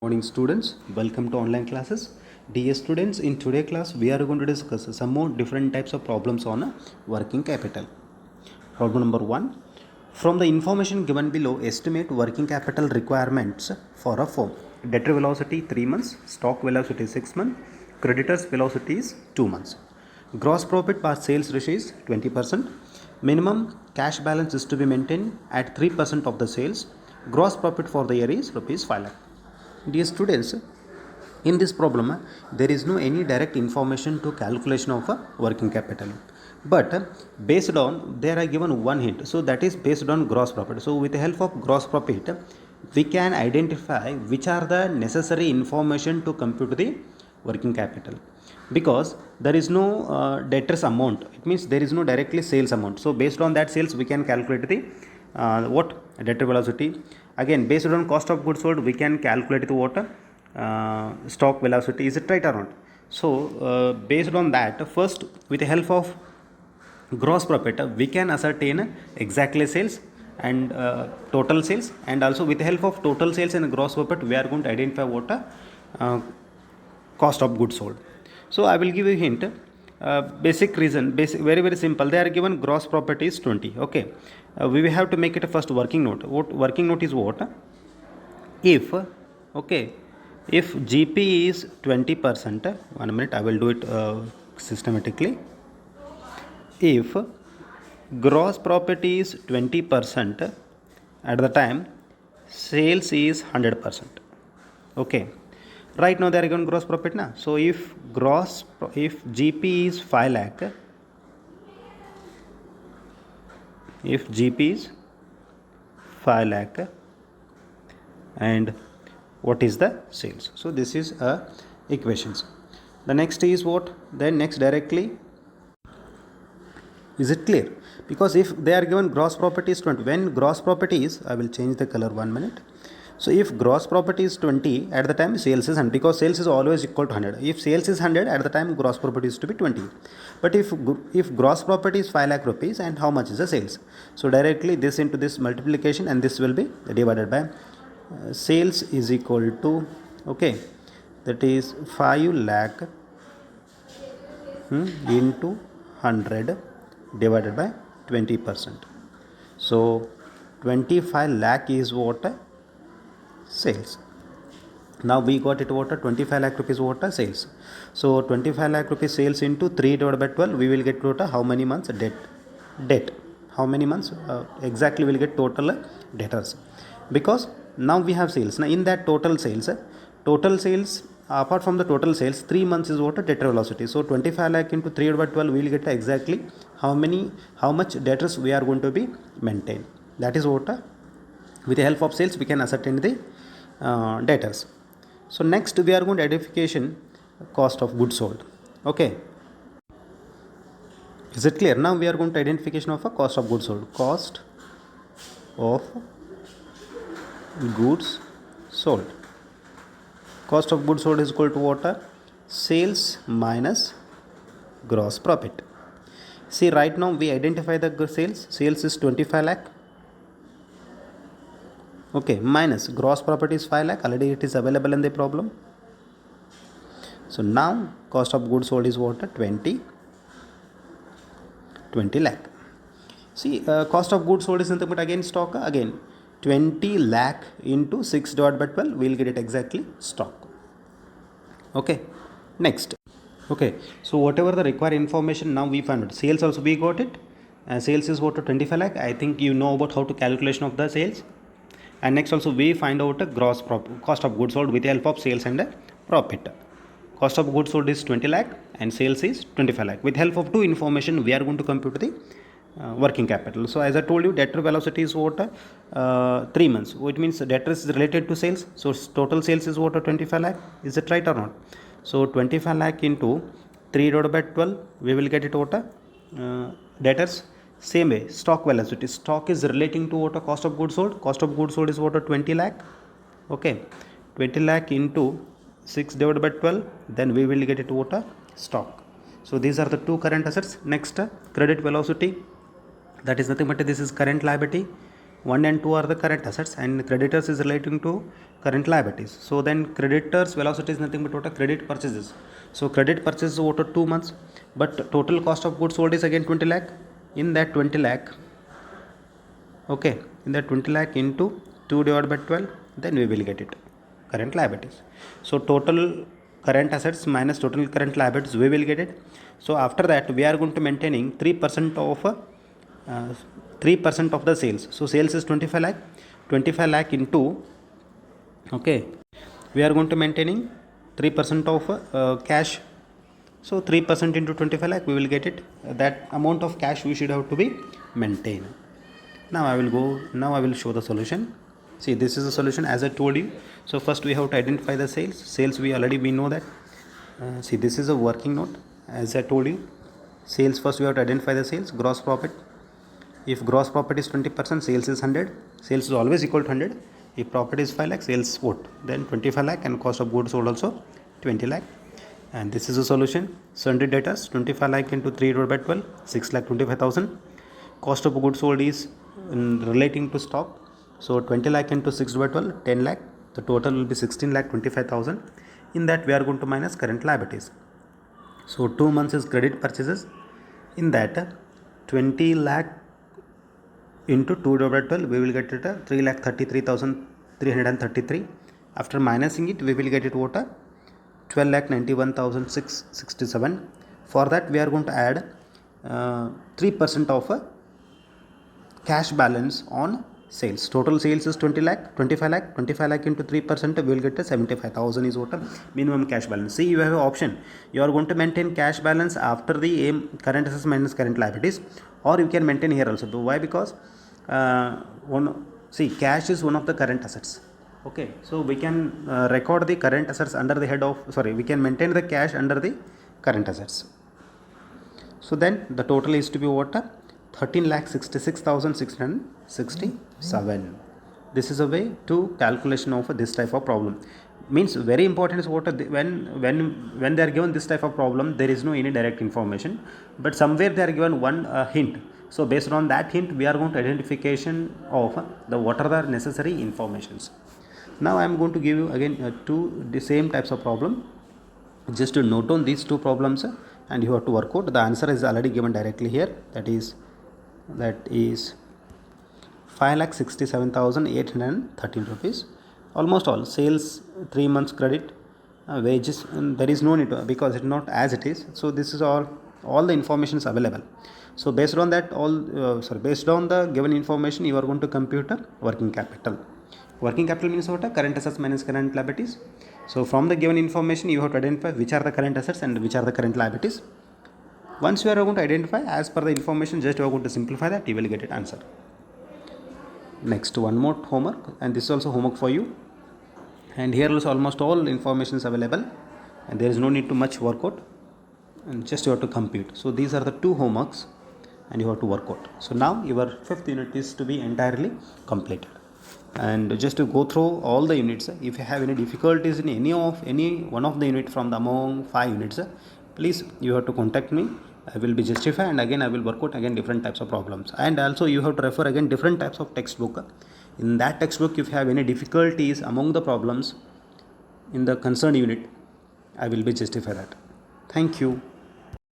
Morning students, welcome to online classes. Dear students, in today class we are going to discuss some more different types of problems on working capital. Problem number 1. From the information given below, estimate working capital requirements for a firm. Debtor velocity 3 months, stock velocity 6 months, creditors velocity is 2 months. Gross profit per sales ratio is 20%. Minimum cash balance is to be maintained at 3% of the sales. Gross profit for the year is rupees 5 lakh. Dear students, in this problem there is no any direct information to calculation of a working capital, but based on there are given one hint, so that is based on gross profit. So with the help of gross profit we can identify which are the necessary information to compute the working capital, because there is no debtors amount. It means there is no directly sales amount, so based on that sales we can calculate the what debtor velocity. Again, based on cost of goods sold we can calculate the what stock velocity. Is it right or not? So based on that, first with the help of gross profit we can ascertain exactly sales and total sales, and also with the help of total sales and gross profit we are going to identify what cost of goods sold. So I will give you a hint. Basic reason, very very simple. They are given gross profit is 20. Okay, we will have to make it a first working note. What working note is what? If okay, if GP is 20%, 1 minute, I will do it systematically. If gross profit is 20% at the time sales is 100%. Okay, right now they are given gross profit na. So if GP is 5 lakh, if GP is 5 lakh and what is the sales, so this is equations. The next is what? Then next directly, is it clear? Because if they are given gross profit is 20, when gross profit is, I will change the color 1 minute. So if gross profit is 20 at the time sales is 100, because sales is always equal to 100. If sales is 100 at the time gross profit is to be 20. But if gross profit is 5 lakh rupees, and how much is the sales? So directly this into this multiplication, and this will be divided by sales is equal to, okay, that is 5 lakh into 100 divided by 20%. So 25 lakh is what? Sales. Now we got it what? 25 lakh rupees what? Sales. So 25 lakh rupees sales into 3 divided by 12, we will get what? How many months? Debt. How many months? Exactly we will get total debtors, because now we have sales. Now in that total sales, apart from the total sales, 3 months is what? Debtor velocity. So 25 lakh into 3 divided by 12, we will get exactly how much debtors we are going to be maintained. That is what with the help of sales we can ascertain the debtors. So next we are going to identification cost of goods sold. Okay, is it clear? Now we are going to identification of a cost of goods sold. Cost of goods sold. Cost of goods sold is equal to what? Sales minus gross profit. See, right now we identify the sales is 25 lakh. Okay, minus gross profit is 5 lakh, already it is available in the problem. So now cost of goods sold is what? 20 lakh. See, cost of goods sold is nothing but again stock. Again 20 lakh into 6 divided by 12, we will get it exactly stock. Okay, next. Okay, so whatever the required information now we found it. Sales also we got it. Sales is what? 25 lakh. I think you know about how to calculation of the sales. And next also we find out a cost of goods sold with the help of sales and profit. Cost of goods sold is 20 lakh and sales is 25 lakh. With help of two information we are going to compute the working capital. So as I told you, debtor velocity is what? 3 months, which means debtor is related to sales. So total sales is what? 25 lakh. Is it right or not? So 25 lakh into 3 divided by 12, we will get it what? Debtors. Same way, stock velocity. Stock is relating to what? Cost of goods sold. Cost of goods sold is what? 20 lakh. Okay, 20 lakh into 6 divided by 12, then we will get it what? Stock. So these are the two current assets. Next, credit velocity. That is nothing but this is current liability. 1 and 2 are the current assets and creditors is relating to current liabilities. So then creditors velocity is nothing but what a credit purchases. So credit purchase is what 2 months, but total cost of goods sold is again 20 lakh. In that 20 lakh, okay, in that 20 lakh into 2 divided by 12, then we will get it current liabilities. So total current assets minus total current liabilities, we will get it. So after that we are going to maintaining 3% of 3% of the sales. So sales is 25 lakh into, okay, we are going to maintaining 3% of cash. So 3% into 25 lakh, we will get it. That amount of cash we should have to be maintained. Now I will show the solution. See, this is the solution as I told you. So first we have to identify the sales we know that. See, this is a working note as I told you. Sales, first we have to identify the sales. Gross profit, if gross profit is 20%, sales is 100. Sales is always equal to 100. If profit is 5 lakh, sales what? Then 25 lakh, and cost of goods sold also 20 lakh. And this is a solution. Sundry debtors, 25 lakh into 3 divided by 12, 6 lakh 25,000. Cost of goods sold is relating to stock. So 20 lakh into 6 divided by 12, 10 lakh. The total will be 16 lakh 25,000. In that we are going to minus current liabilities. So 2 months is credit purchases. In that 20 lakh into 2 divided by 12, we will get it 3,33,333. After minusing it, we will get it what? 12,91,667. For that we are going to add 3% of cash balance on sales. Total sales is 20 lakh, 25 lakh, 25 lakh into 3%, we will get 75,000 is what minimum cash balance. See, you have an option. You are going to maintain cash balance after the current assets minus current liabilities, or you can maintain here also. Why? Because cash is one of the current assets. Okay, so we can record the current assets under the head of, we can maintain the cash under the current assets. So then the total is to be what? 13,66,667. This is a way to calculation of this type of problem. Means very important is what when they are given this type of problem, there is no any direct information, but somewhere they are given one hint. So based on that hint, we are going to identification of what are the necessary informations. Now I am going to give you again the same types of problem. Just to note down these two problems and you have to work out. The answer is already given directly here. That is 5,67,813 rupees. Almost all sales, 3 months credit, wages, and there is no need to, because it's not as it is. So this is all the information is available. So based on that based on the given information, you are going to compute working capital. Working capital means what? Current assets minus current liabilities. So from the given information, you have to identify which are the current assets and which are the current liabilities. Once you are going to identify as per the information, just you are going to simplify that, you will get it answer. Next, one more homework, and this is also homework for you. And here also almost all information is available, and there is no need to much work out, and just you have to compute. So these are the two homeworks, and you have to work out. So now your 5th unit is to be entirely completed. And just to go through all the units, if you have any difficulties in any one of the unit from the among 5 units, please you have to contact me. I will be justify, and again I will work out again different types of problems. And also you have to refer again different types of textbook. In that textbook, if you have any difficulties among the problems in the concerned unit, I will be justify that. Thank you.